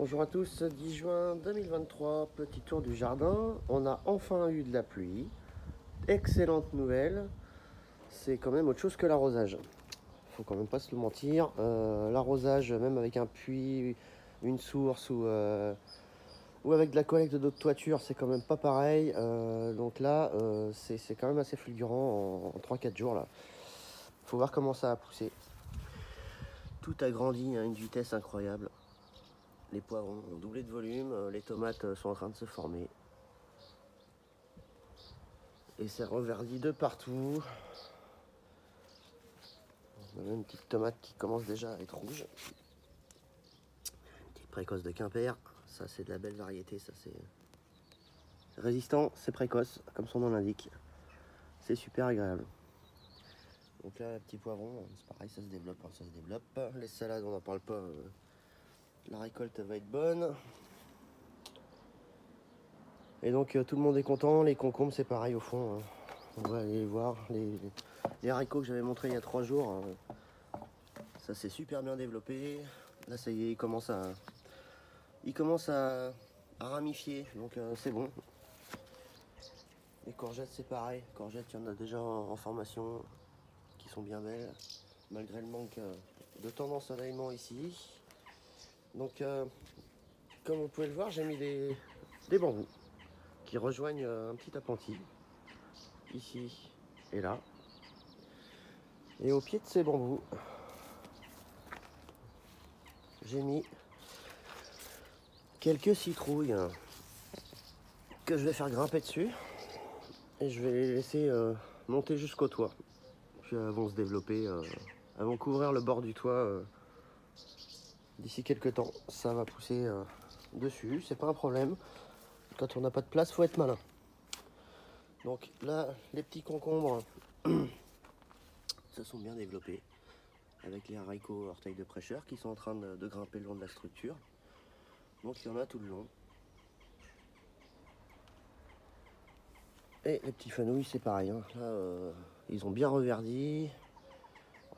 Bonjour à tous, 10 juin 2023, petit tour du jardin. On a enfin eu de la pluie. Excellente nouvelle. C'est quand même autre chose que l'arrosage. Faut quand même pas se le mentir. L'arrosage, même avec un puits, une source ou avec de la collecte d'eau de toiture, c'est quand même pas pareil. Donc là, c'est quand même assez fulgurant en 3-4 jours là. Faut voir comment ça a poussé. Tout a grandi à une vitesse incroyable. Les poivrons ont doublé de volume, les tomates sont en train de se former. Et c'est reverdit de partout. On a même une petite tomate qui commence déjà à être rouge. Une petite précoce de Quimper. Ça c'est de la belle variété, ça c'est résistant, c'est précoce, comme son nom l'indique. C'est super agréable. Donc là, petit poivron, c'est pareil, ça se développe, ça se développe. Les salades, on n'en parle pas. La récolte va être bonne. Et donc tout le monde est content. Les concombres, c'est pareil au fond. On va aller les voir. Les haricots que j'avais montrés il y a 3 jours, ça s'est super bien développé. Là, ça y est, il commence à ramifier. Donc c'est bon. Les courgettes, c'est pareil. Les courgettes, il y en a déjà en formation qui sont bien belles, malgré le manque de temps d'ensoleillement ici. Donc, comme vous pouvez le voir, j'ai mis des bambous qui rejoignent un petit appentis, ici et là. Et au pied de ces bambous, j'ai mis quelques citrouilles que je vais faire grimper dessus. Et je vais les laisser monter jusqu'au toit. Puis elles vont se développer, elles vont couvrir le bord du toit. D'ici quelques temps, ça va pousser dessus, c'est pas un problème. Quand on n'a pas de place, faut être malin. Donc là, les petits concombres se sont bien développés avec les haricots orteils de prêcheur qui sont en train de grimper le long de la structure. Donc il y en a tout le long. Et les petits fenouils, c'est pareil. Hein. Là, ils ont bien reverdi.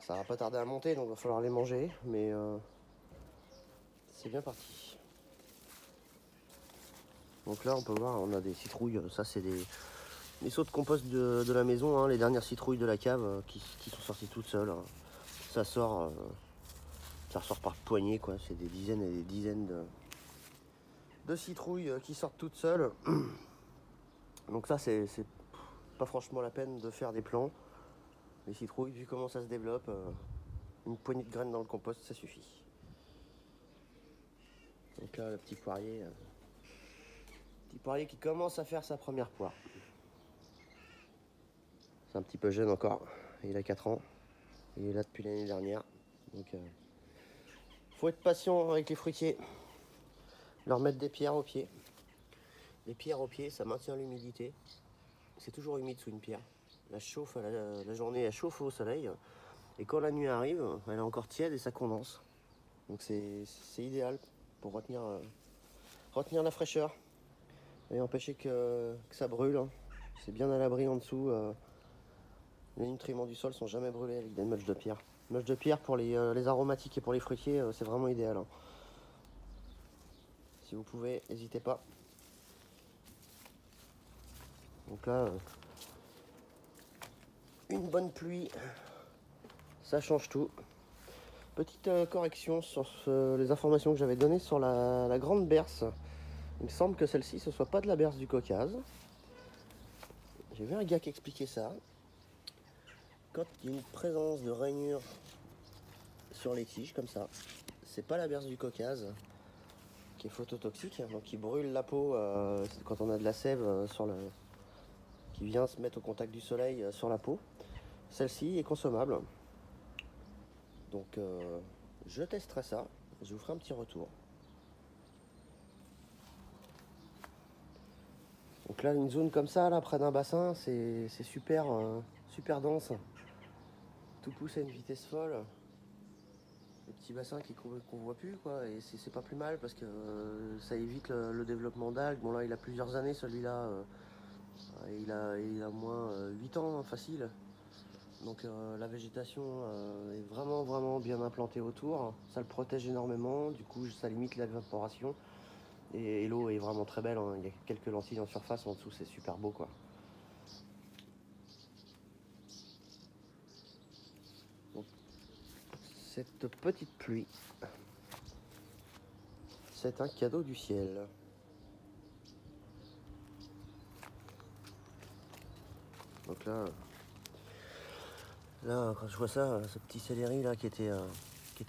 Ça va pas tarder à monter, donc il va falloir les manger. Mais c'est bien parti. Donc là, on peut voir, on a des citrouilles. Ça, c'est des seaux de compost de la maison. Hein, les dernières citrouilles de la cave qui sont sorties toutes seules. Hein. Ça sort par poignée, quoi. C'est des dizaines et des dizaines de citrouilles qui sortent toutes seules. Donc ça, c'est pas franchement la peine de faire des plants. Les citrouilles, vu comment ça se développe, une poignée de graines dans le compost, ça suffit. Donc là, le petit poirier qui commence à faire sa première poire. C'est un petit peu jeune encore, il a 4 ans. Il est là depuis l'année dernière. Donc faut être patient avec les fruitiers. Leur mettre des pierres aux pieds. Les pierres aux pieds, ça maintient l'humidité. C'est toujours humide sous une pierre. La chauffe la journée, elle chauffe au soleil. Et quand la nuit arrive, elle est encore tiède et ça condense. Donc c'est idéal pour retenir la fraîcheur et empêcher que ça brûle. C'est bien à l'abri en dessous. Les nutriments du sol sont jamais brûlés avec des mulches de pierre. Mulch de pierre pour les aromatiques et pour les fruitiers, c'est vraiment idéal. Hein. Si vous pouvez, n'hésitez pas. Donc là, une bonne pluie, ça change tout. Petite correction sur les informations que j'avais données sur la grande berce. Il me semble que celle-ci, ce soit pas de la berce du Caucase. J'ai vu un gars qui expliquait ça. Quand il y a une présence de rainures sur les tiges, comme ça, c'est pas la berce du Caucase qui est phototoxique, donc qui brûle la peau quand on a de la sève qui vient se mettre au contact du soleil sur la peau. Celle-ci est consommable. Donc je testerai ça, je vous ferai un petit retour. Donc là, une zone comme ça, là, près d'un bassin, c'est super, super dense. Tout pousse à une vitesse folle. Les petits bassins qu'on voit plus, quoi. Et c'est pas plus mal parce que ça évite le développement d'algues. Bon là, il a plusieurs années, celui-là. Il a moins 8 ans, hein, facile. Donc la végétation est vraiment bien implantée autour. Ça le protège énormément, du coup ça limite l'évaporation. Et l'eau est vraiment très belle, hein. Il y a quelques lentilles en surface, en dessous c'est super beau quoi. Donc, cette petite pluie, c'est un cadeau du ciel. Donc là, quand je vois ça, ce petit céleri là qui était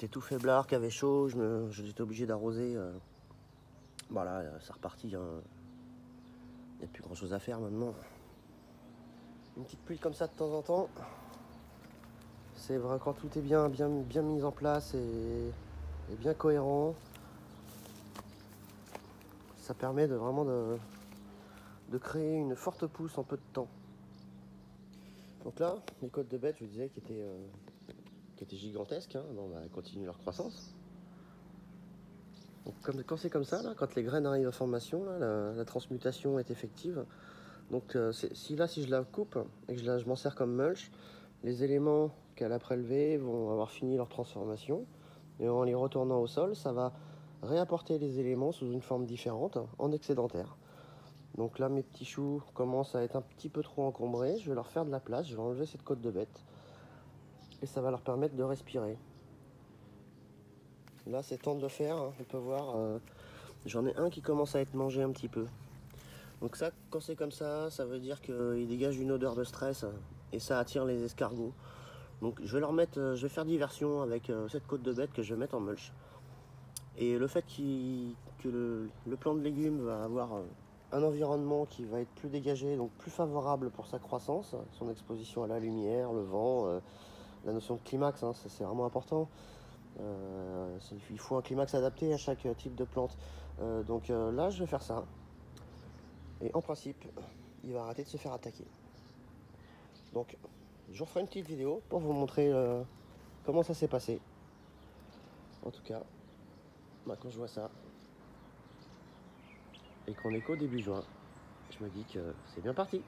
tout faiblard, qui avait chaud, j'étais obligé d'arroser. Voilà, c'est reparti, hein. Il n'y a plus grand chose à faire maintenant. Une petite pluie comme ça de temps en temps, c'est vrai quand tout est bien mis en place et bien cohérent. Ça permet de créer une forte pousse en peu de temps. Donc là, les côtes de bête, je vous disais, qui étaient gigantesques, hein, bon, bah, elles continuent leur croissance. Donc, quand c'est comme ça, là, quand les graines arrivent à formation, là, la transmutation est effective. Donc si je la coupe et que je m'en sers comme mulch, les éléments qu'elle a prélevés vont avoir fini leur transformation. Et en les retournant au sol, ça va réapporter les éléments sous une forme différente, en excédentaire. Donc là, mes petits choux commencent à être un petit peu trop encombrés. Je vais leur faire de la place, je vais enlever cette côte de bête. Et ça va leur permettre de respirer. Là, c'est temps de le faire, hein. On peut voir, j'en ai un qui commence à être mangé un petit peu. Donc ça, quand c'est comme ça veut dire qu'il dégage une odeur de stress et ça attire les escargots. Donc je vais leur mettre, je vais faire diversion avec cette côte de bête que je vais mettre en mulch. Et le fait que le plant de légumes va avoir un environnement qui va être plus dégagé, donc plus favorable pour sa croissance, son exposition à la lumière, le vent, la notion de climax, hein, c'est vraiment important. Il faut un climax adapté à chaque type de plante. Donc là, je vais faire ça. Et en principe, il va arrêter de se faire attaquer. Donc, je vous ferai une petite vidéo pour vous montrer comment ça s'est passé. En tout cas, bah, quand je vois ça, et qu'on est qu'au début juin, je me dis que c'est bien parti.